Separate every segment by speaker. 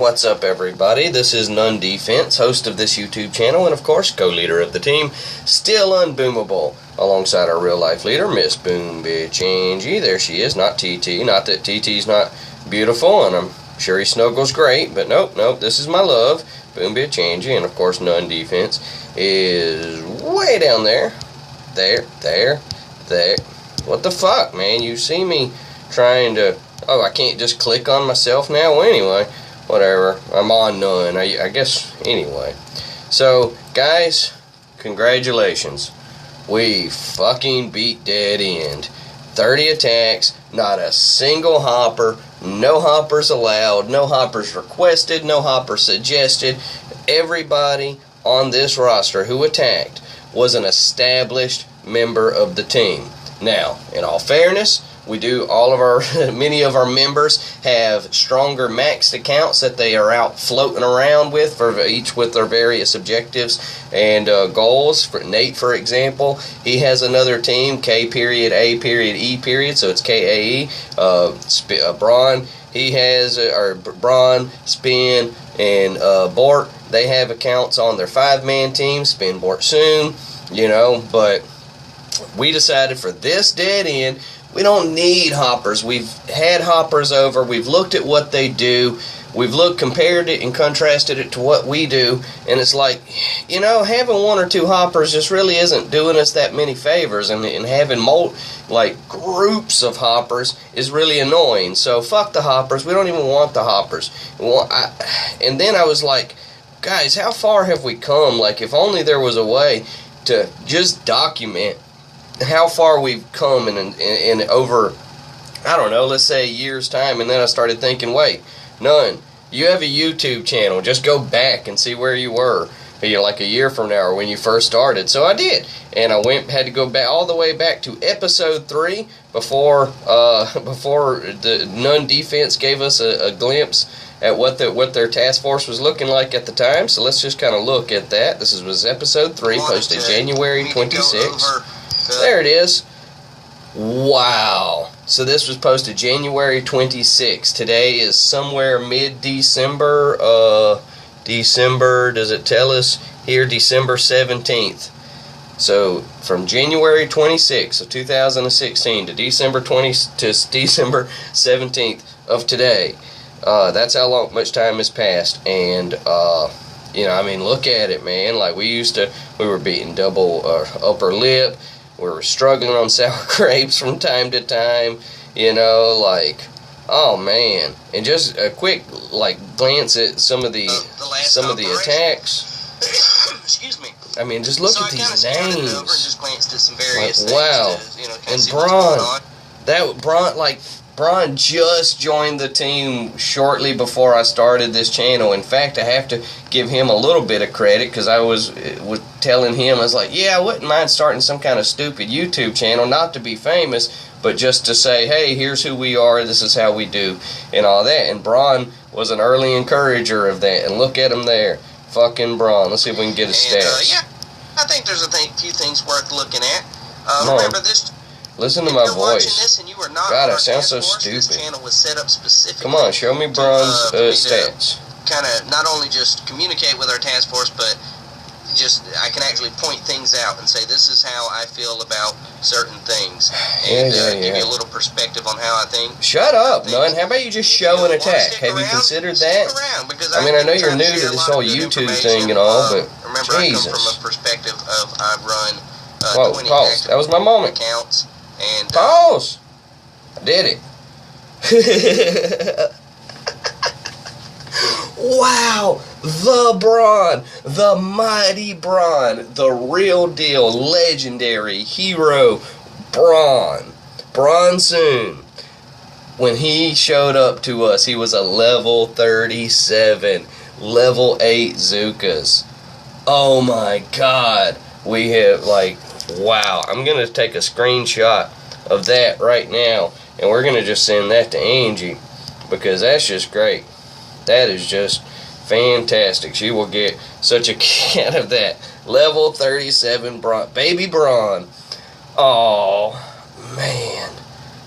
Speaker 1: What's up, everybody? This is None Defense, host of this YouTube channel, and of course, co-leader of the team, still unboomable, alongside our real-life leader, Miss Boom Bitch Angie. There she is, not TT. Not that TT's not beautiful, and I'm sure he snuggles great, but nope, this is my love, Boom Bitch Angie, and of course, None Defense is way down there. There. What the fuck, man? You see me trying to... Oh, I can't just click on myself now? Well, anyway, whatever. I'm on None, I guess, anyway. So, guys, congratulations. We fucking beat Dead End. 30 attacks, not a single hopper, no hoppers allowed, no hoppers requested, no hoppers suggested. Everybody on this roster who attacked was an established member of the team. Now, in all fairness, many of our members have stronger maxed accounts that they are out floating around with, for each with their various objectives and goals. For Nate, for example, he has another team, K.A.E. So it's KAE. Braun, he has, Braun, Spin, and Bort, they have accounts on their 5-man team. Spin, Bort soon, but we decided for this Dead End, we don't need hoppers. We've had hoppers over. We've looked at what they do. We've compared it and contrasted it to what we do. And it's like, having one or two hoppers just really isn't doing us that many favors. And having groups of hoppers is really annoying. So fuck the hoppers. We don't even want the hoppers. And then I was like, guys, how far have we come? Like, if only there was a way to just document how far we've come in over, I don't know, let's say a year's time. And then I started thinking, wait, None, you have a YouTube channel. Just go back and see where you were, like a year from now or when you first started. So I did, and I had to go back all the way back to episode 3 before the None Defense gave us a glimpse at what their task force was looking like at the time. So let's just kind of look at that. This was episode 3, posted January 26th. There it is. Wow. So this was posted January 26th. Today is somewhere mid-December. December, does it tell us here? December 17th. So from January 26th of 2016 to December 17th of today. That's how much time has passed. And look at it, man. Like, we were beating double upper lip. We were struggling on sour grapes from time to time, oh man. And just a quick glance at some of the attacks.
Speaker 2: Excuse me.
Speaker 1: I mean, just look at these names.
Speaker 2: Over and just glanced at some various things
Speaker 1: wow. And Braun just joined the team shortly before I started this channel. In fact, I have to give him a little bit of credit, because I was telling him, I was like, yeah, I wouldn't mind starting some kind of stupid YouTube channel, not to be famous, but just to say, hey, here's who we are, this is how we do, and all that. And Braun was an early encourager of that, and look at him there. Fucking Braun. Let's see if we can get his stats.
Speaker 2: Yeah, I think there's a few things worth looking at. Remember this...
Speaker 1: Listen to my voice. God, I sound so stupid.
Speaker 2: This channel was set up specifically.
Speaker 1: Come on, show me Braun's stats.
Speaker 2: Kind of not only just communicate with our task force, but I can actually point things out and say, this is how I feel about certain things. And give you a little perspective on how I think.
Speaker 1: Shut up, None. How about you just show an attack? Have you considered that? I mean, I know you're new to this whole YouTube thing and all, but
Speaker 2: remember,
Speaker 1: Jesus.
Speaker 2: I come from a perspective of I've run 20
Speaker 1: pause. That was my moment.
Speaker 2: Accounts. And,
Speaker 1: pause! I did it. Wow! The Braun! The mighty Braun! The real deal, legendary hero Braun. Bronsoon. When he showed up to us, he was a level 37, level 8 Zookas. Oh my god. We have, wow. I'm going to take a screenshot of that right now, and we're going to just send that to Angie, because that's just great. That is just fantastic. She will get such a kick out of that. Level 37 baby Braun. Oh, man.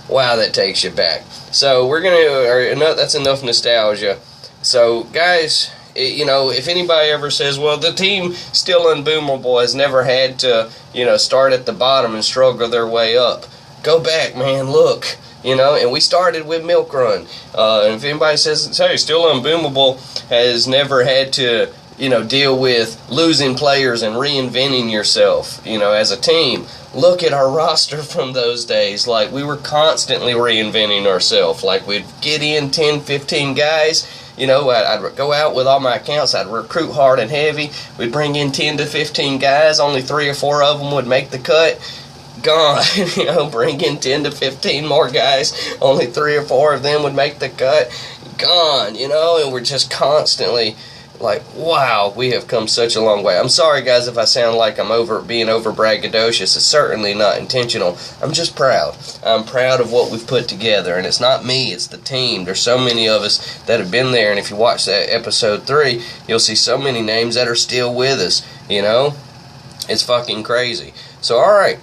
Speaker 1: Wow, that takes you back. So we're going to, that's enough nostalgia. So, guys, if anybody ever says, well, the team Still Unboomable has never had to, start at the bottom and struggle their way up, go back, man, look. And we started with Milk Run. And if anybody says, hey, Still Unboomable has never had to, deal with losing players and reinventing yourself, as a team, look at our roster from those days. Like, we were constantly reinventing ourselves. Like, we'd get in 10, 15 guys. I'd go out with all my accounts. I'd recruit hard and heavy. We'd bring in 10 to 15 guys. Only 3 or 4 of them would make the cut. Gone. Bring in 10 to 15 more guys. Only 3 or 4 of them would make the cut. Gone. And we're just constantly like, wow, we have come such a long way. I'm sorry, guys, if I sound like I'm being over braggadocious. It's certainly not intentional. I'm just proud. I'm proud of what we've put together, and it's not me, it's the team. There's so many of us that have been there, and if you watch that episode 3, you'll see so many names that are still with us, It's fucking crazy. So, all right.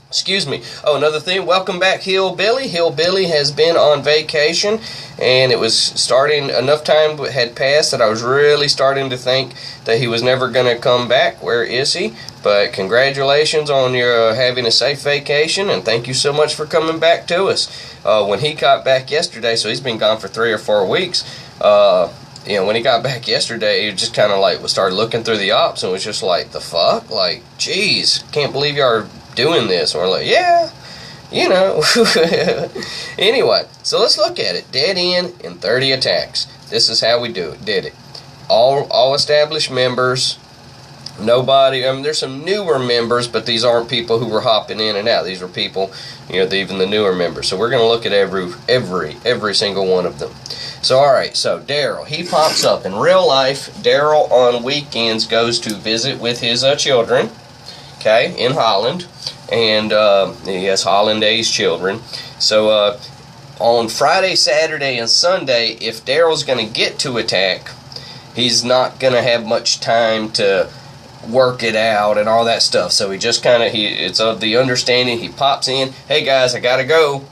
Speaker 1: Excuse me. Oh, another thing. Welcome back, Hillbilly. Hillbilly has been on vacation, and it was starting, enough time had passed that I was really starting to think that he was never going to come back. Where is he? But congratulations on your having a safe vacation, and thank you so much for coming back to us. When he got back yesterday, so he's been gone for 3 or 4 weeks, when he got back yesterday, he just kind of like started looking through the ops and was just like, the fuck? Like, geez, can't believe y'all are doing this. And we're like, yeah, Anyway, so let's look at it. Dead end in 30 attacks. This is how we did it. All established members. Nobody, there's some newer members, but these aren't people who were hopping in and out. These were people, even the newer members. So we're going to look at every single one of them. So, all right, so Daryl, he pops up. In real life, Daryl on weekends goes to visit with his children, okay, in Holland. And he has Hollandaise children. So on Friday, Saturday, and Sunday, if Daryl's going to get to attack, he's not going to have much time to work it out and all that stuff. So he just it's of the understanding, he pops in, hey guys, I gotta go,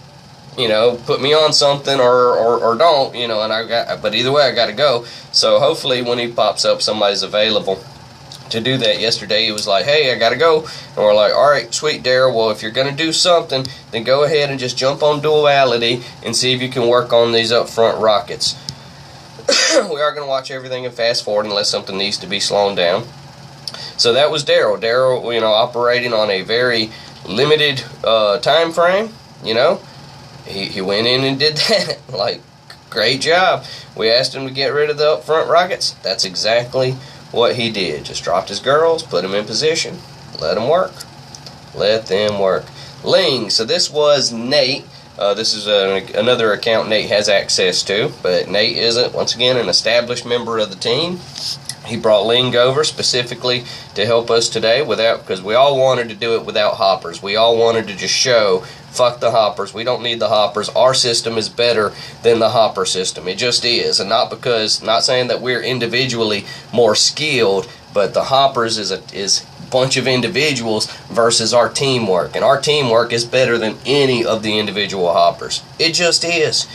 Speaker 1: put me on something or don't, but either way I gotta go. So hopefully when he pops up, somebody's available to do that. Yesterday he was like, hey, I gotta go, and we're like, alright, sweet Daryl, well, if you're gonna do something, then go ahead and just jump on Duality and see if you can work on these up front rockets. We are gonna watch everything and fast forward unless something needs to be slowed down. So that was Daryl. Daryl, operating on a very limited time frame. He went in and did that. Like, great job. We asked him to get rid of the up front rockets. That's exactly what he did. Just dropped his girls, put them in position, let them work. Let them work. Ling. So this was Nate. This is another account Nate has access to, but Nate isn't, once again, an established member of the team. He brought Ling over specifically to help us today because we all wanted to do it without hoppers. We all wanted to just show, fuck the hoppers. We don't need the hoppers. Our system is better than the hopper system. It just is. And not saying that we're individually more skilled, but the hoppers is a bunch of individuals versus our teamwork, and our teamwork is better than any of the individual hoppers. It just is.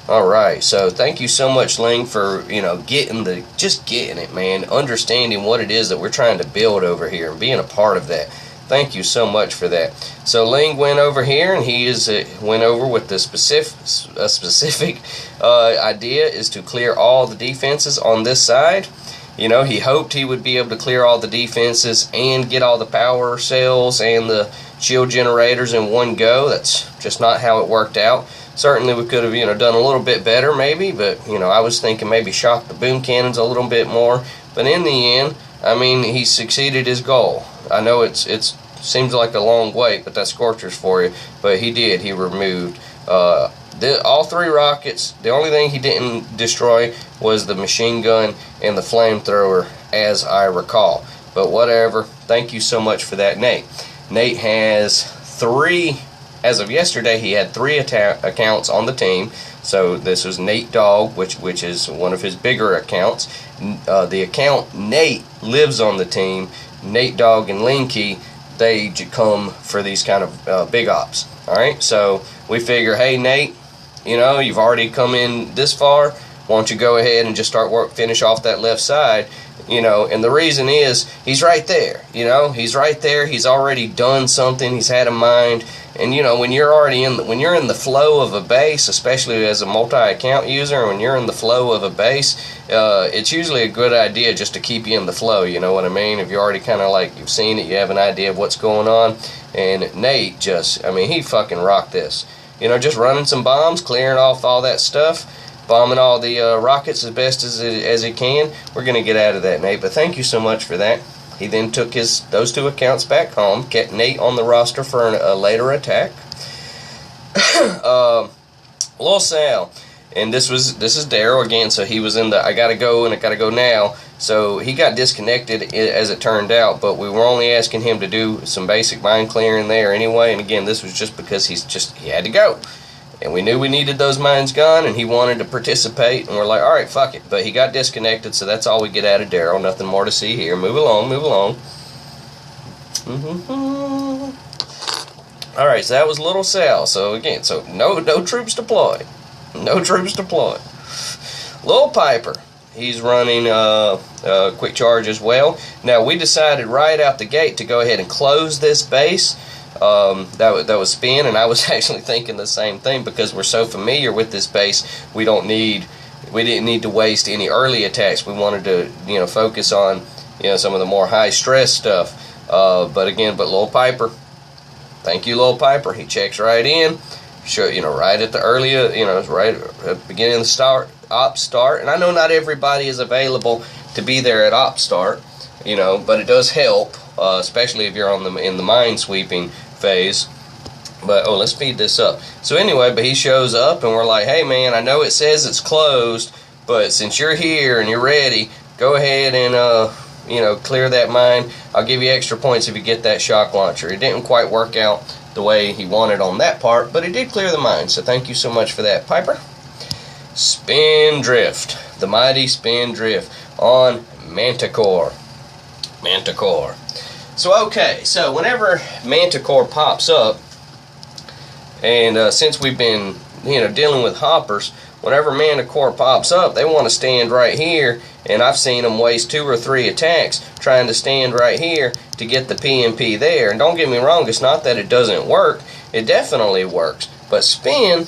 Speaker 1: All right, so thank you so much, Ling, for getting it, man, understanding what it is that we're trying to build over here and being a part of that. Thank you so much for that. So Ling went over here, and he went over with the specific idea is to clear all the defenses on this side. He hoped he would be able to clear all the defenses and get all the power cells and the shield generators in one go. That's just not how it worked out. Certainly we could have, done a little bit better maybe, but, I was thinking maybe shock the boom cannons a little bit more. But in the end, he succeeded his goal. I know it seems like a long wait, but that's Scorchers for you. But he did. He removed all 3 rockets. The only thing he didn't destroy was the machine gun and the flamethrower, as I recall. But whatever. Thank you so much for that, Nate. Nate has 3, as of yesterday, he had 3 accounts on the team. So this was Nate Dog, which is one of his bigger accounts. The account Nate lives on the team. Nate Dog and Linky, they come for these kind of big ops. Alright, so we figure, hey Nate, You know, you've already come in this far. Why don't you go ahead and just start finish off that left side? You know, and the reason is he's right there. You know, he's right there. He's already done something. He's had a mind. And you know, when you're in the flow of a base, especially as a multi-account user, when you're in the flow of a base, it's usually a good idea just to keep you in the flow. You know what I mean? If you're already kind of like, you've seen it, you have an idea of what's going on. And Nate just, I mean, he fucking rocked this. You know, just running some bombs, clearing off all that stuff, bombing all the rockets as best as he can. We're going to get out of that, Nate, but thank you so much for that. He then took those 2 accounts back home, kept Nate on the roster for a later attack. Lil Sal, and this is Daryl again, so he was in the I gotta go now. So he got disconnected as it turned out, but we were only asking him to do some basic mine clearing there anyway, and again, this was just because he had to go. And we knew we needed those mines gone, and he wanted to participate, and we're like, alright, fuck it. But he got disconnected, so that's all we get out of Daryl. Nothing more to see here. Move along. Alright, so that was Little Sal. So again, no troops deployed. No troops deployed. Lil Piper, he's running quick charge as well. Now, we decided right out the gate to go ahead and close this base. That was Spin, and I was actually thinking the same thing because we're so familiar with this base. We didn't need to waste any early attacks. We wanted to, focus on, some of the more high stress stuff. But Lil Piper, thank you, Lil Piper. He checks right in, right at the earlier, right at the beginning of the op start. And I know not everybody is available to be there at op start, but it does help, especially if you're in the mine sweeping phase. But let's speed this up. So anyway, but he shows up and we're like, hey man, I know it says it's closed, but since you're here and you're ready, go ahead and clear that mine. I'll give you extra points if you get that shock launcher. It didn't quite work out the way he wanted on that part, but he did clear the mine, so thank you so much for that, Piper. Spindrift, the mighty Spindrift on Manticore. So okay, so whenever Manticore pops up, and since we've been dealing with hoppers, whenever Manticore pops up, they want to stand right here, and I've seen them waste 2 or 3 attacks trying to stand right here to get the PMP there. And don't get me wrong, it's not that it doesn't work, it definitely works, but Spin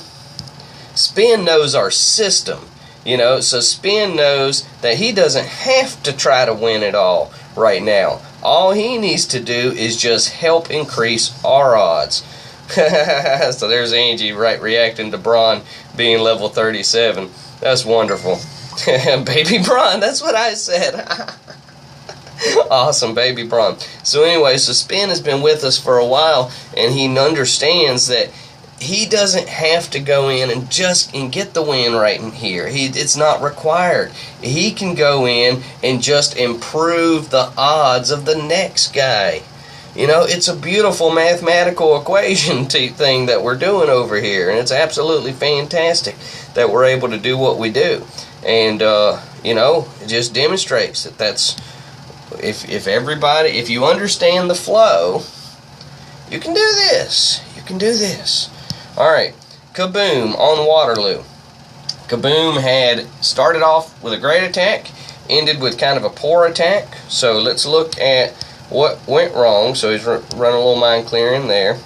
Speaker 1: knows our system, so Spin knows that he doesn't have to try to win it all right now. All he needs to do is just help increase our odds. So there's Angie reacting to Braun being level 37. That's wonderful. Baby Braun, that's what I said. Awesome, Baby Braun. So anyway, so Spin has been with us for a while, and he understands that he doesn't have to go in and get the win right in here. It's not required. He can go in and just improve the odds of the next guy. It's a beautiful mathematical equation thing that we're doing over here, and it's absolutely fantastic that we're able to do what we do. And it just demonstrates that's if you understand the flow, you can do this. You can do this. Alright, Kaboom on Waterloo. Kaboom had started off with a great attack, ended with kind of a poor attack. So let's look at what went wrong. So he's running a little mine clearing there.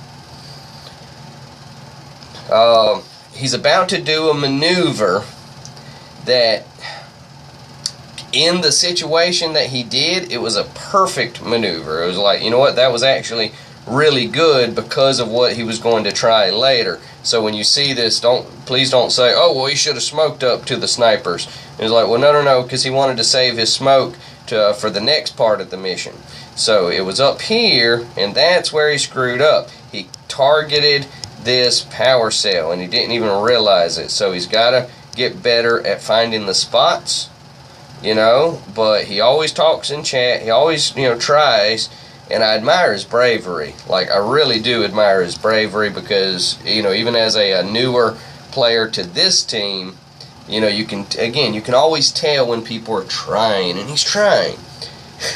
Speaker 1: He's about to do a maneuver that, in the situation that he did, it was a perfect maneuver. It was like, you know what, that was actually really good because of what he was going to try later. So when you see this, please don't say, oh well, he should have smoked up to the snipers. It's like, well, no, because he wanted to save his smoke for the next part of the mission. So it was up here, and that's where he screwed up. He targeted this power cell, and he didn't even realize it. So he's got to get better at finding the spots, but he always talks in chat. He always, tries. And I admire his bravery. Like, I really do admire his bravery because, even as a newer player to this team, you can always tell when people are trying, and he's trying.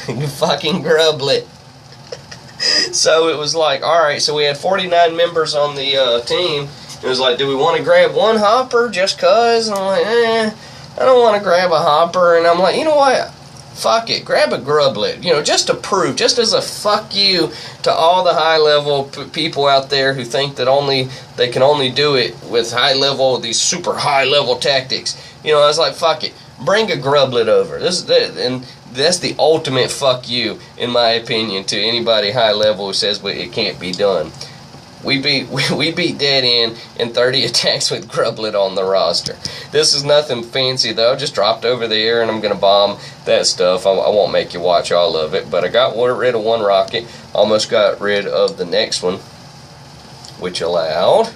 Speaker 1: You fucking grublet. So it was like, alright, so we had 49 members on the team, It was like, do we want to grab one hopper just cause? And I'm like, I don't want to grab a hopper. And I'm like, you know what? Fuck it, grab a grublet, you know, just to prove, just as a fuck you to all the high-level people out there who think that they can only do it with high-level, these super high-level tactics. You know, I was like, fuck it, bring a grublet over. And that's the ultimate fuck you, in my opinion, to anybody high-level who says it can't be done. We beat Dead End in 30 attacks with grublet on the roster. This is nothing fancy though. Just dropped over there and I'm gonna bomb that stuff. I won't make you watch all of it, but I got rid of one rocket. Almost got rid of the next one, which allowed.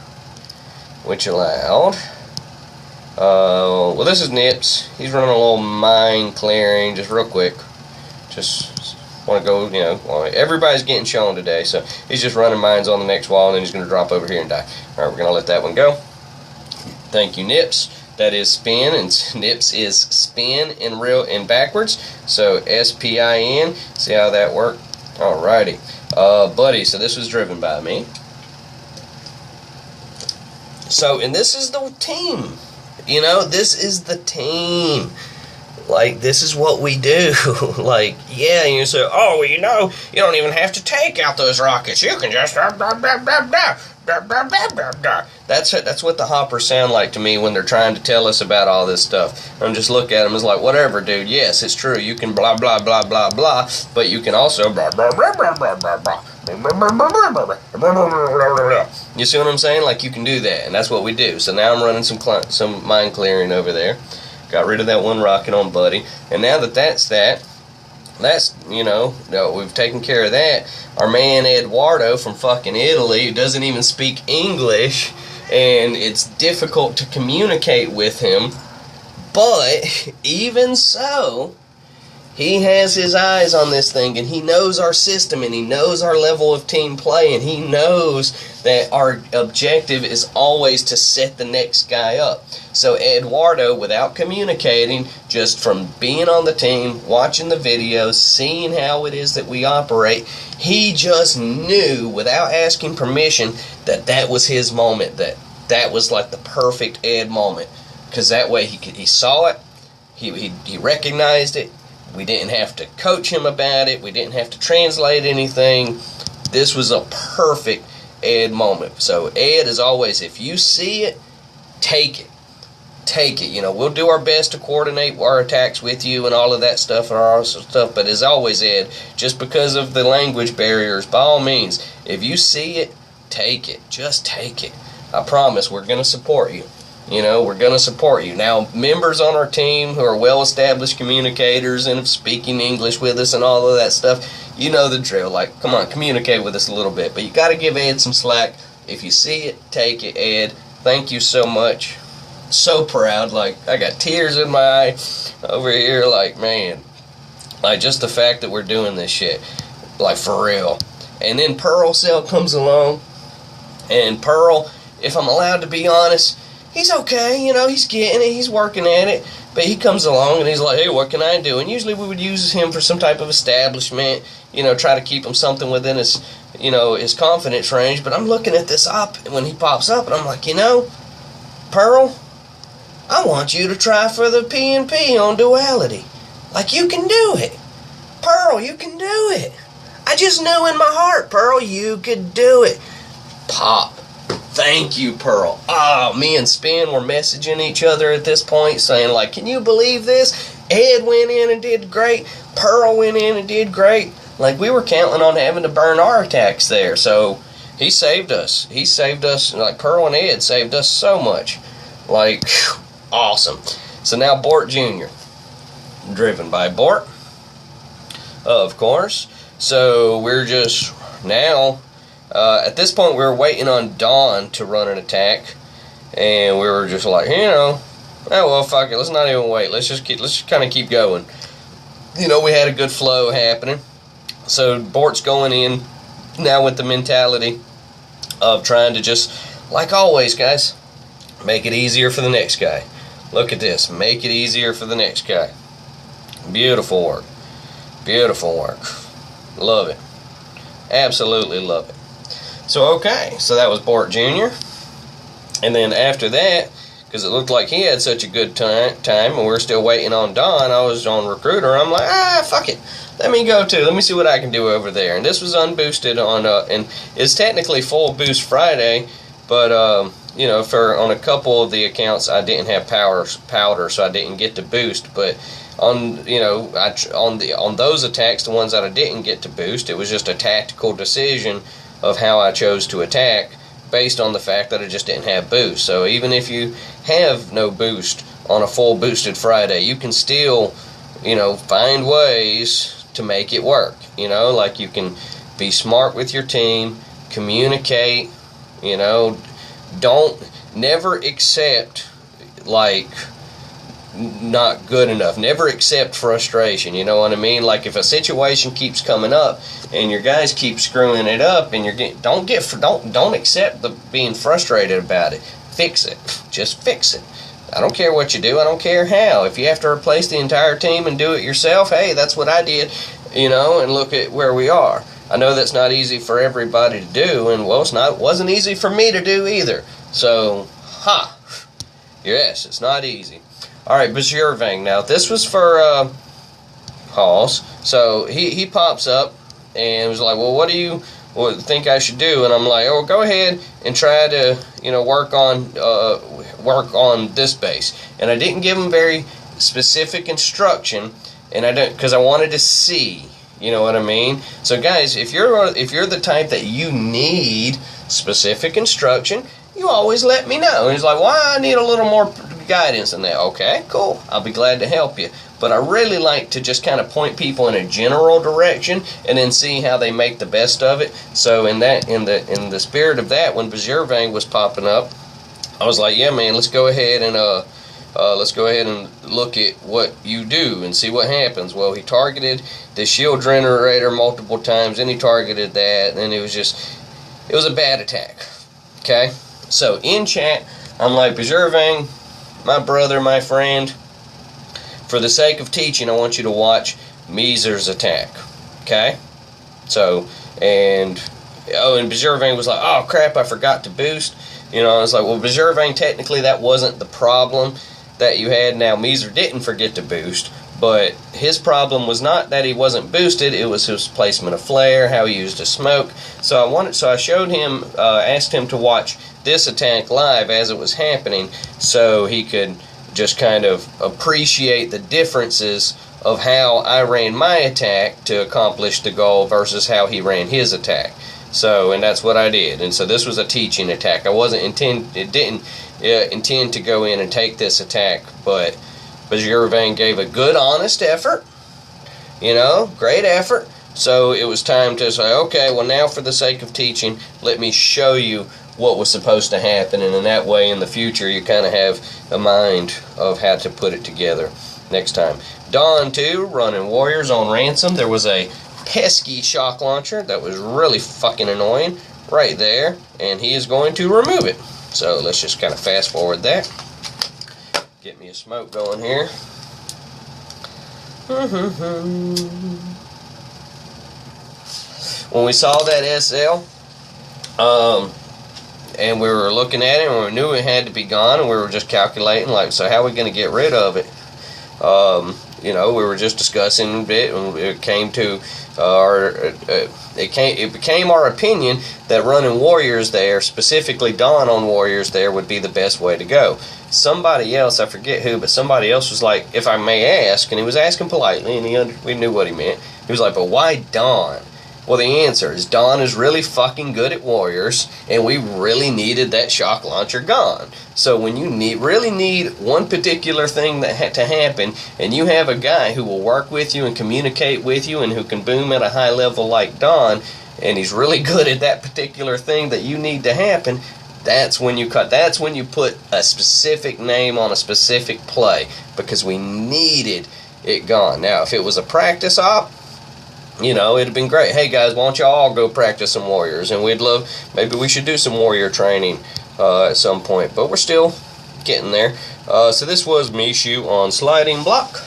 Speaker 1: Well, this is Nips. He's running a little mine clearing, just real quick. Just want to go, you know, everybody's getting shown today, so he's just running mines on the next wall, and then he's going to drop over here and die. Alright, we're going to let that one go. Thank you, Nips. That is spin, and Nips is spin in backwards, so S-P-I-N. See how that worked? Alrighty. Buddy, so this was driven by me. So, and this is the team. You know, this is the team. Like, this is what we do. Like, yeah, you say, oh, well, you know, you don't even have to take out those rockets. You can just... That's what the hoppers sound like to me when they're trying to tell us about all this stuff. I'm just look at them as like, whatever, dude. Yes, it's true. You can blah, blah, blah, blah, blah, but you can also blah, blah, blah, blah, blah, blah, blah. You see what I'm saying? Like, you can do that, and that's what we do. So now I'm running some mine clearing over there. Got rid of that one rocket on Buddy. And now that's, you know, we've taken care of that. Our man Eduardo from fucking Italy, who doesn't even speak English, and it's difficult to communicate with him. But even so, he has his eyes on this thing, and he knows our system, and he knows our level of team play, and he knows that our objective is always to set the next guy up. So Eduardo, without communicating, just from being on the team, watching the videos, seeing how it is that we operate, he just knew, without asking permission, that was his moment, that was like the perfect Ed moment. Because that way he saw it, he recognized it. We didn't have to coach him about it. We didn't have to translate anything. This was a perfect Ed moment. So Ed, as always, if you see it, take it. Take it. You know, we'll do our best to coordinate our attacks with you and all of that stuff and all stuff. But as always, Ed, just because of the language barriers, by all means, if you see it, take it. Just take it. I promise we're going to support you. You know, we're going to support you. Now, members on our team who are well-established communicators and speaking English with us and all of that stuff, you know the drill. Like, come on, communicate with us a little bit. But you got to give Ed some slack. If you see it, take it, Ed. Thank you so much. So proud. Like, I got tears in my eye over here. Like, man. Like, just the fact that we're doing this shit. Like, for real. And then Pearl Cell comes along. And Pearl, if I'm allowed to be honest, he's okay, you know, he's getting it, he's working at it, but he comes along and he's like, hey, what can I do? And usually we would use him for some type of establishment, you know, try to keep him something within his, you know, his confidence range. But I'm looking at this op when he pops up, and I'm like, you know, Pearl, I want you to try for the PNP on duality. Like, you can do it. Pearl, you can do it. I just knew in my heart, Pearl, you could do it. Pop. Thank you, Pearl. Me and Spin were messaging each other at this point saying, like, can you believe this? Ed went in and did great. Pearl went in and did great. Like, we were counting on having to burn our attacks there. So, he saved us. He saved us. Like, Pearl and Ed saved us so much. Like, whew, awesome. So now Bort Jr. Driven by Bort, of course. So, we're just now... at this point, we were waiting on Dawn to run an attack, and we were just like, you know, oh well, fuck it, let's not even wait. Let's just kind of keep going. You know, we had a good flow happening. So Bort's going in now with the mentality of trying to just, like always, guys, make it easier for the next guy. Look at this, make it easier for the next guy. Beautiful work, beautiful work. Love it, absolutely love it. So, okay, so that was Bort Jr. And then after that, because it looked like he had such a good time, and we're still waiting on Don, I was on Recruiter. I'm like, fuck it. Let me go too. Let me see what I can do over there. And this was unboosted on, and it's technically full boost Friday, but, you know, on a couple of the accounts, I didn't have powder, so I didn't get to boost. But on, you know, on those attacks, the ones that I didn't get to boost, it was just a tactical decision of how I chose to attack, based on the fact that I just didn't have boost. So even if you have no boost on a full boosted Friday, you can still, you know, find ways to make it work. You know, like you can be smart with your team, communicate, you know, never accept, like, not good enough. Never accept frustration, you know what I mean? Like, if a situation keeps coming up and your guys keep screwing it up and don't accept the being frustrated about it. Fix it. Just fix it. I don't care what you do. I don't care how. If you have to replace the entire team and do it yourself, hey, that's what I did, you know, and look at where we are. I know that's not easy for everybody to do, and well, wasn't easy for me to do either. So, yes, it's not easy. All right, Bajirvang. Now, this was for Hoss. So he pops up and was like, well, what do you think I should do? And I'm like, oh, go ahead and try to, you know, work on this base. And I didn't give him very specific instruction, and I don't, because I wanted to see, you know what I mean? So guys, if you're the type that you need specific instruction, you always let me know. And he's like, well, I need a little more guidance in that. Okay, cool. I'll be glad to help you. But I really like to just kind of point people in a general direction and then see how they make the best of it. So in the spirit of that, when Bajirvang was popping up, I was like, yeah, man, let's go ahead and look at what you do and see what happens. Well, he targeted the shield generator multiple times, and he targeted that, and it was a bad attack. Okay? So in chat, I'm like, Bajirvang, my brother, my friend, for the sake of teaching, I want you to watch Meezer's attack. Okay? So, and Bajirvang was like, oh crap, I forgot to boost. You know, I was like, well, Bajirvang, technically that wasn't the problem that you had. Now, Meezer didn't forget to boost, but his problem was not that he wasn't boosted, it was his placement of flare, how he used a smoke. So I showed him, asked him to watch this attack live as it was happening, so he could just kind of appreciate the differences of how I ran my attack to accomplish the goal versus how he ran his attack. So, and that's what I did. And so this was a teaching attack. I didn't intend to go in and take this attack, but Bajirvang gave a good, honest effort. You know, great effort. So it was time to say, okay, well now for the sake of teaching, let me show you what was supposed to happen, and in that way in the future you kind of have a mind of how to put it together next time. Don too, running Warriors on Ransom. There was a pesky shock launcher that was really fucking annoying right there, and he is going to remove it. So let's just kind of fast forward that. Get me a smoke going here. When we saw that SL, and we were looking at it and we knew it had to be gone, and we were just calculating, like, so how are we going to get rid of it? You know, we were just discussing a bit, and it came to it became our opinion that running Warriors there, specifically Dawn on Warriors there, would be the best way to go. Somebody else, I forget who, but somebody else was like, if I may ask, and he was asking politely, and we knew what he meant. He was like, but why Dawn? Well, the answer is Dawn is really fucking good at Warriors, and we really needed that shock launcher gone. So when you really need one particular thing that had to happen, and you have a guy who will work with you and communicate with you and who can boom at a high level like Dawn, and he's really good at that particular thing that you need to happen, that's when you put a specific name on a specific play, because we needed it gone. Now, if it was a practice op, you know, it'd have been great. Hey guys, why don't y'all all go practice some Warriors? And we'd love, maybe we should do some Warrior training at some point. But we're still getting there. So this was Mishu on Sliding Block.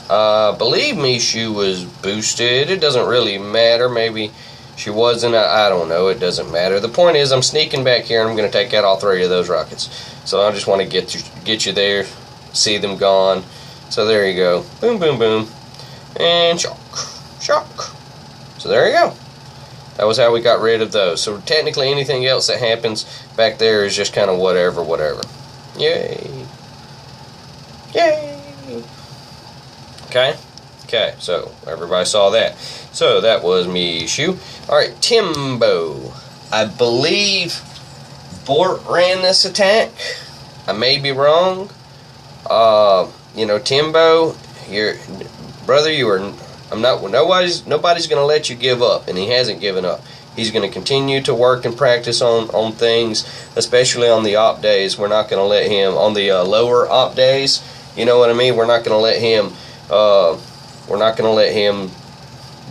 Speaker 1: I believe Mishu was boosted. It doesn't really matter. Maybe She wasn't, I don't know, it doesn't matter. The point is, I'm sneaking back here and I'm going to take out all 3 of those rockets. So I just want to get you there, see them gone. So there you go. Boom, boom, boom. And shock. Shock. So there you go. That was how we got rid of those. So technically anything else that happens back there is just kind of whatever. Yay. Yay. Okay. Okay, so everybody saw that. So that was Mishu. Alright, Timbo. I believe Bort ran this attack. I may be wrong. You know, Timbo, brother, nobody's gonna let you give up, and he hasn't given up. He's gonna continue to work and practice on things, especially on the op days. We're not gonna let him on the lower op days. You know what I mean? We're not gonna let him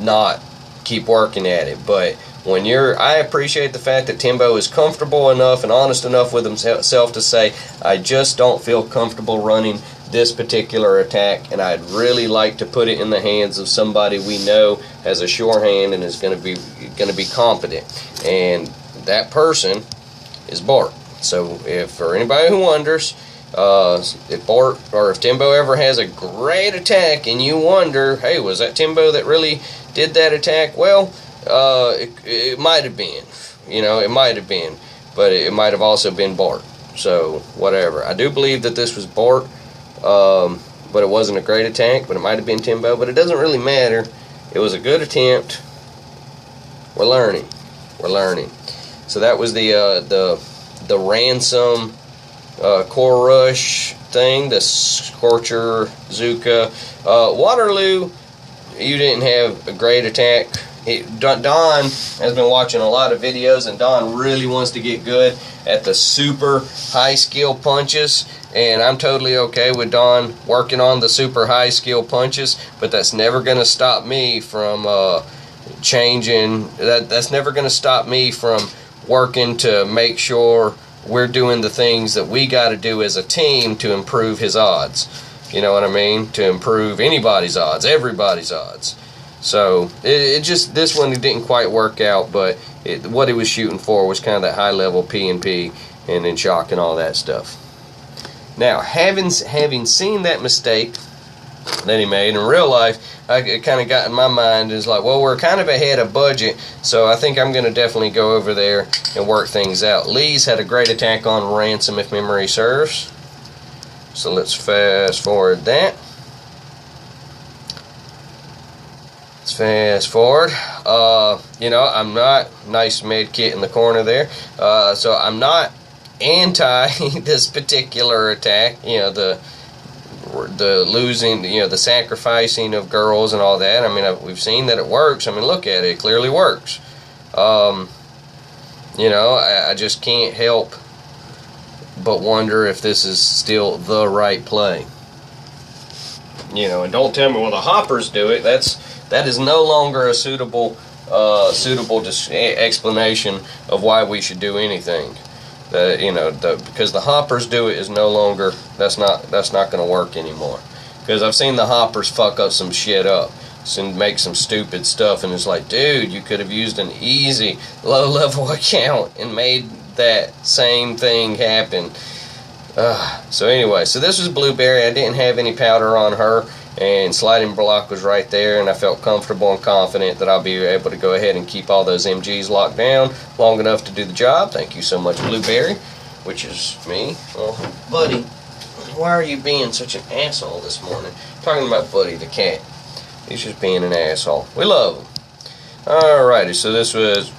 Speaker 1: not keep working at it. But when I appreciate the fact that Timbo is comfortable enough and honest enough with himself to say, I just don't feel comfortable running this particular attack, and I'd really like to put it in the hands of somebody we know has a sure hand and is going to be competent, and that person is Bort. So for anybody who wonders, if Bort or if Timbo ever has a great attack and you wonder, hey, was that Timbo that really did that attack? Well, it might have been, it might have been, but it might have also been Bort. So whatever. I do believe that this was Bort, but it wasn't a great attack, but it might have been Timbo, but it doesn't really matter. It was a good attempt. We're learning. So that was the ransom core rush thing, the Scorcher Zuka. Waterloo, you didn't have a great attack. Don has been watching a lot of videos, and Don really wants to get good at the super high skill punches, and I'm totally okay with Don working on the super high skill punches, but that's never going to stop me from changing. That's never going to stop me from working to make sure we're doing the things that we got to do as a team to improve his odds. You know what I mean? To improve anybody's odds, everybody's odds. So it just, this one didn't quite work out, but what he was shooting for was kind of that high level P&P and then shock and all that stuff. Now, having seen that mistake that he made in real life, it kind of got in my mind is like, well, we're kind of ahead of budget, so I think I'm going to definitely go over there and work things out. Lee's had a great attack on ransom, if memory serves. So let's fast forward that. Let's fast forward. I'm not, nice med kit in the corner there. So I'm not anti this particular attack. The losing, the sacrificing of girls and all that. I mean, we've seen that it works. I mean, look at it. It clearly works. I just can't help but wonder if this is still the right play. And don't tell me, well, the hoppers do it. That is no longer a suitable explanation of why we should do anything. Because the hoppers do it is no longer, that's not going to work anymore. Because I've seen the hoppers fuck up some shit up and make some stupid stuff, and it's like, dude, you could have used an easy low-level account and made that same thing happen. So anyway, so this was Blueberry. I didn't have any powder on her, and sliding block was right there, and I felt comfortable and confident that I'll be able to go ahead and keep all those MGs locked down long enough to do the job. Thank you so much, Blueberry, which is me. Well, Buddy, why are you being such an asshole this morning? Talking about Buddy the cat. He's just being an asshole. We love him. Alrighty, so this was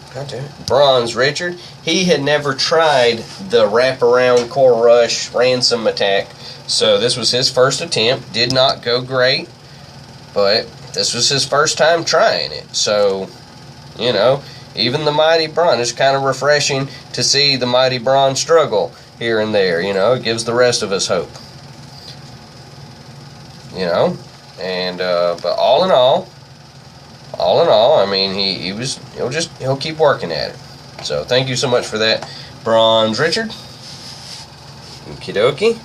Speaker 1: Bronze Richard. He had never tried the wraparound core rush ransom attack, so this was his first attempt. Did not go great, but this was his first time trying it. So, even the Mighty Braun, it's kind of refreshing to see the Mighty Braun struggle here and there. It gives the rest of us hope. And but all in all, I mean, he'll keep working at it. So thank you so much for that, Bronze Richard. Okie dokie.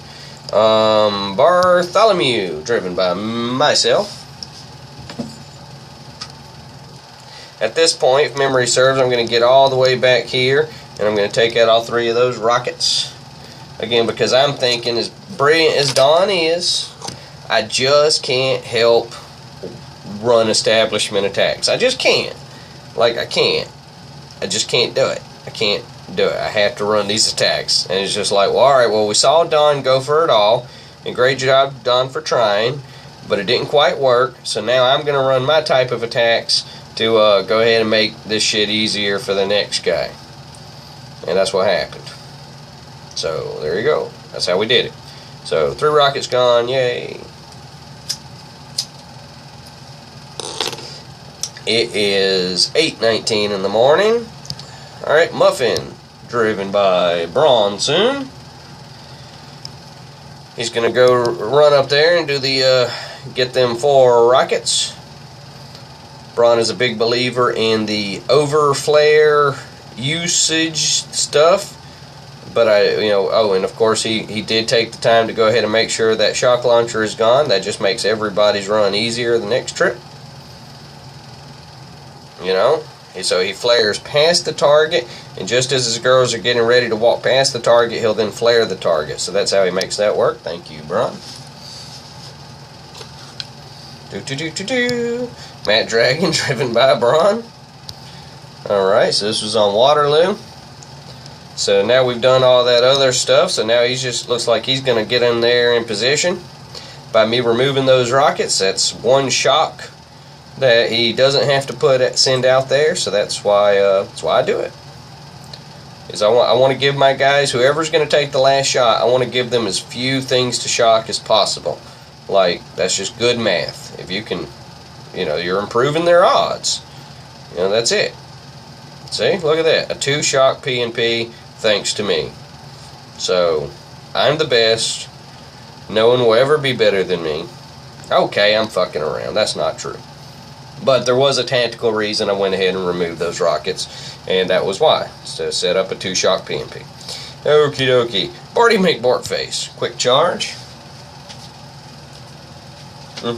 Speaker 1: Bartholomew, driven by myself. at this point, if memory serves, I'm going to get all the way back here, and I'm going to take out all 3 of those rockets. Again, because I'm thinking, as brilliant as Dawn is, I just can't help run establishment attacks. I just can't. Like, I can't. I just can't do it. I can't do it. I have to run these attacks. And it's just like, well, alright, well, we saw Dawn go for it all, and great job, Dawn, for trying, but it didn't quite work, so now I'm going to run my type of attacks to go ahead and make this shit easier for the next guy. And that's what happened. So, there you go. That's how we did it. So, 3 rockets gone, yay. It is 8:19 in the morning. Alright, Muffin, driven by Bronson. He's going to go run up there and do the, get them 4 rockets. Braun is a big believer in the over-flare usage stuff. But oh, and of course he did take the time to go ahead and make sure that shock launcher is gone. That just makes everybody's run easier the next trip. So he flares past the target, and just as his girls are getting ready to walk past the target, he'll then flare the target. So that's how he makes that work. Thank you, Braun. Matt Dragon, driven by Braun. Alright, so this was on Waterloo. So now we've done all that other stuff, so now he just looks like he's going to get in there in position. By me removing those rockets, that's 1 shock that he doesn't have to send out there, so that's why I do it. Is I want to give my guys, whoever's going to take the last shot, I want to give them as few things to shock as possible. Like, that's just good math. If you can, you're improving their odds. That's it. See, look at that, a 2 shock P&P, thanks to me. So, I'm the best. No one will ever be better than me. Okay, I'm fucking around. That's not true. But there was a tactical reason I went ahead and removed those rockets, and that was why. To set up a 2 shock P&P. Okie dokie. Barty McBortface. Quick charge. So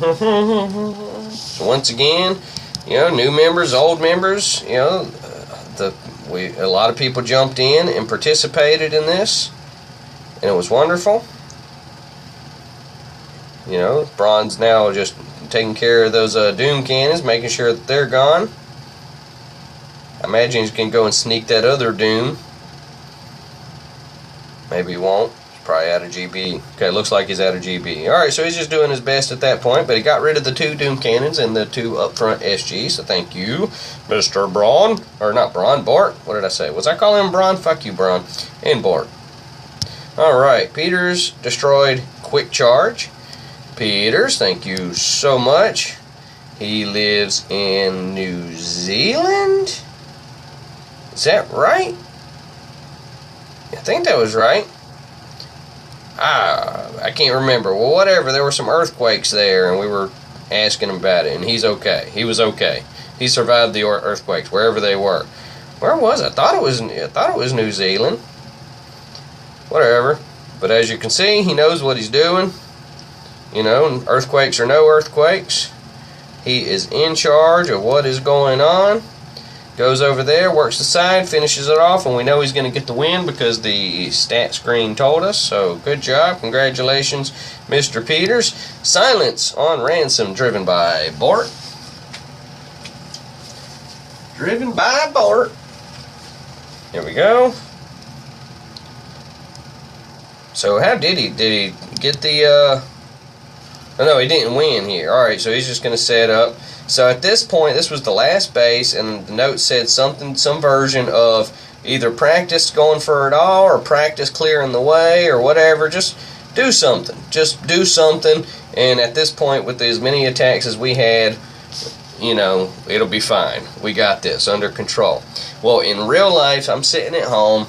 Speaker 1: once again, new members, old members, a lot of people jumped in and participated in this, and it was wonderful. Braun's now just taking care of those Doom cannons, making sure that they're gone. I imagine he's going to go and sneak that other Doom. Maybe he won't. He's probably out of GB. Okay, looks like he's out of GB. Alright, so he's just doing his best at that point, but he got rid of the 2 Doom cannons and the 2 up front SG, so thank you, Mr. Braun. Or not Braun, Bort. What did I say? Was I calling him Braun? Fuck you, Braun. And Bort. Alright, Peters destroyed quick charge. Peters, thank you so much. He lives in New Zealand? Is that right? I think that was right. I can't remember. Well, whatever. There were some earthquakes there, and we were asking him about it, and he's okay. He was okay. He survived the earthquakes wherever they were. Where was it? I thought it was New Zealand. Whatever. But as you can see, he knows what he's doing. Earthquakes or no earthquakes, he is in charge of what is going on. Goes over there, works the side, finishes it off, and we know he's going to get the win because the stat screen told us. So good job, congratulations, Mr. Peters. Silence on Ransom, driven by Bort. Driven by Bort. Here we go. So how did he get the oh no, he didn't win here. Alright, so he's just going to set up. So at this point, this was the last base, and the note said some version of either practice going for it all, or practice clearing the way, or whatever. Just do something. Just do something, and at this point, with as many attacks as we had, it'll be fine. We got this under control. Well, in real life, I'm sitting at home,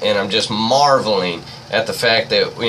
Speaker 1: and I'm just marveling at the fact that,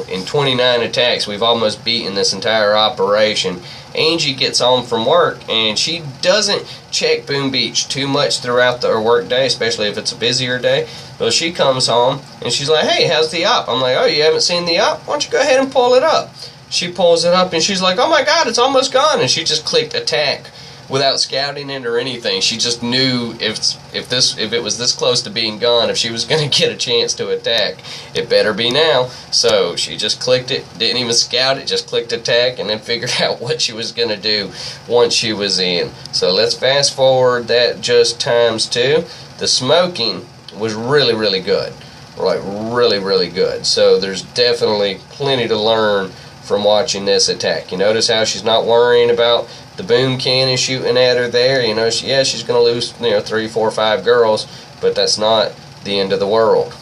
Speaker 1: in 29 attacks, we've almost beaten this entire operation. Angie gets home from work, and she doesn't check Boom Beach too much throughout her work day, especially if it's a busier day. Well, she comes home, and she's like, hey, how's the op? I'm like, oh, you haven't seen the op? Why don't you go ahead and pull it up? She pulls it up, and she's like, oh my god, it's almost gone. And she just clicked attack without scouting it or anything. She just knew if it was this close to being gone, if she was going to get a chance to attack, it better be now. So she just clicked it, didn't even scout it, just clicked attack, and then figured out what she was going to do once she was in. So let's fast forward that just times 2. The smoking was really, really good. Like really, really good. So there's definitely plenty to learn from watching this attack. You notice how she's not worrying about the boom cannon shooting at her there. You know, she's going to lose 3, 4, 5 girls, but that's not the end of the world.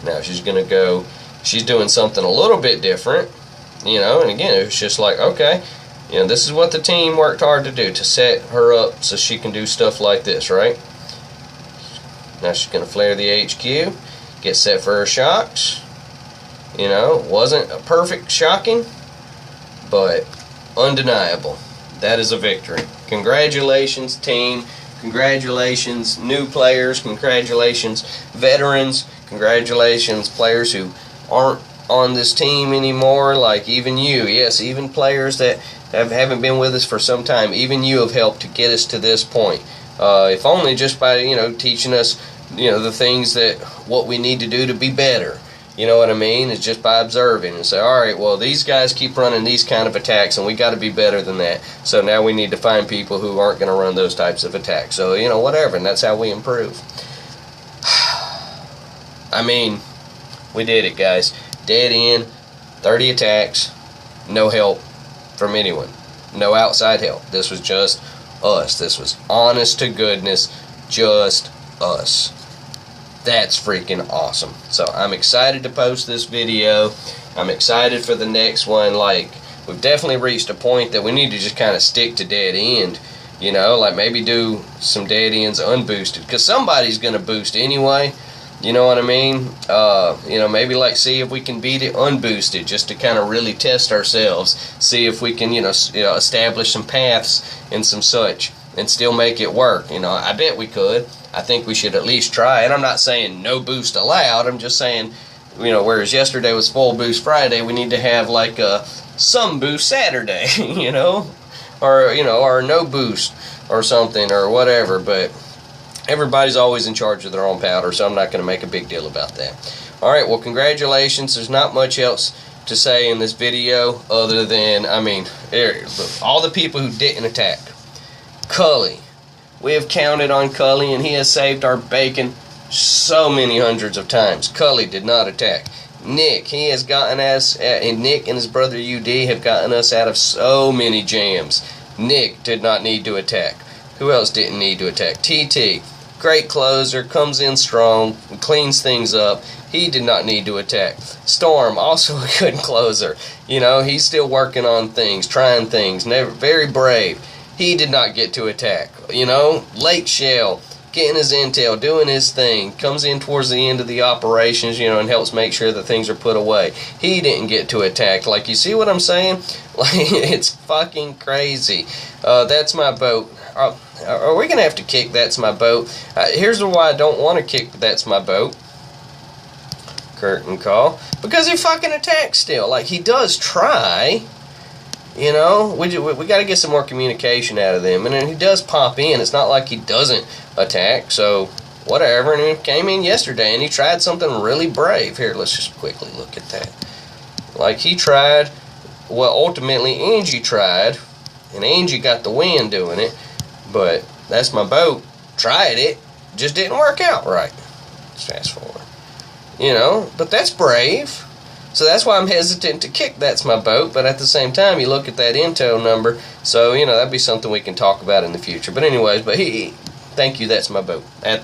Speaker 1: Now she's going to go, she's doing something a little bit different, and again, it's just like, okay, this is what the team worked hard to do, to set her up so she can do stuff like this, right? Now she's going to flare the HQ, get set for her shocks. Wasn't a perfect shocking, but undeniable. That is a victory. Congratulations, team. Congratulations, new players. Congratulations, veterans. Congratulations, players who aren't on this team anymore, like even you. Yes, even players that haven't been with us for some time. Even you have helped to get us to this point. If only just by, teaching us, the things what we need to do to be better. You know what I mean? It's just by observing and say, all right, well, these guys keep running these kind of attacks, and we got to be better than that. So now we need to find people who aren't going to run those types of attacks. So, whatever, and that's how we improve. I mean, we did it, guys. Dead end, 30 attacks, no help from anyone. No outside help. This was just us. This was honest to goodness, just us. That's freaking awesome. So I'm excited to post this video. I'm excited for the next one. Like, we've definitely reached a point that we need to just kind of stick to dead end. Like maybe do some dead ends unboosted, because somebody's going to boost anyway. You know what I mean? Maybe like see if we can beat it unboosted, just to kind of really test ourselves. See if we can, establish some paths and some such, and still make it work. I bet we could. I think we should at least try. And I'm not saying no boost allowed. I'm just saying, whereas yesterday was full boost Friday, we need to have like some boost Saturday, or no boost or something or whatever. But everybody's always in charge of their own powder, so I'm not going to make a big deal about that. All right, well, congratulations. There's not much else to say in this video other than, all the people who didn't attack. Cully. We have counted on Cully, and he has saved our bacon so many hundreds of times. Cully did not attack. Nick, he has gotten us, and Nick and his brother UD have gotten us out of so many jams. Nick did not need to attack. Who else didn't need to attack? TT, great closer, comes in strong, cleans things up. He did not need to attack. Storm, also a good closer. He's still working on things, trying things, very brave. He did not get to attack. Late Shell, getting his intel, doing his thing, comes in towards the end of the operations, and helps make sure that things are put away. He didn't get to attack. Like, you see what I'm saying? Like, it's fucking crazy. That's my boat. Are we going to have to kick That's My Boat? Here's why I don't want to kick That's My Boat. Curtain call. Because he fucking attacks still. Like, he does try. We got to get some more communication out of them. And then he does pop in. It's not like he doesn't attack. So, whatever. And he came in yesterday and he tried something really brave. Here, let's just quickly look at that. Like, he tried, well, ultimately Angie tried. And Angie got the win doing it. But That's My Boat tried it. Just didn't work out right. Let's fast forward. But that's brave. So that's why I'm hesitant to kick That's My Boat, but at the same time, you look at that intel number, so, that'd be something we can talk about in the future. But anyways, thank you, That's My Boat,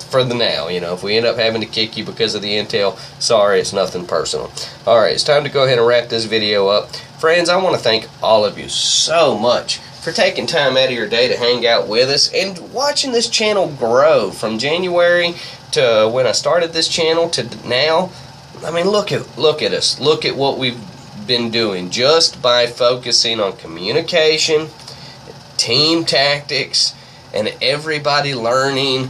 Speaker 1: for the now. If we end up having to kick you because of the intel, sorry, it's nothing personal. Alright, it's time to go ahead and wrap this video up. Friends, I want to thank all of you so much for taking time out of your day to hang out with us and watching this channel grow from January to when I started this channel to now. Look at us. Look at what we've been doing just by focusing on communication, team tactics, and everybody learning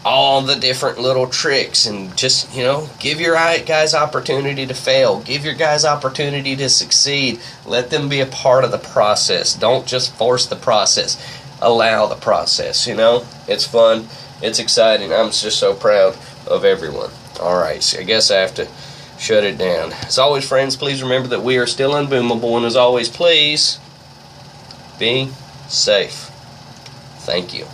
Speaker 1: all the different little tricks, and just, give your guys opportunity to fail. Give your guys opportunity to succeed. Let them be a part of the process. Don't just force the process. allow the process, you know? It's fun. It's exciting. I'm just so proud of everyone. Alright, so I guess I have to shut it down. As always, friends, please remember that we are still unboomable, and as always, please be safe. Thank you.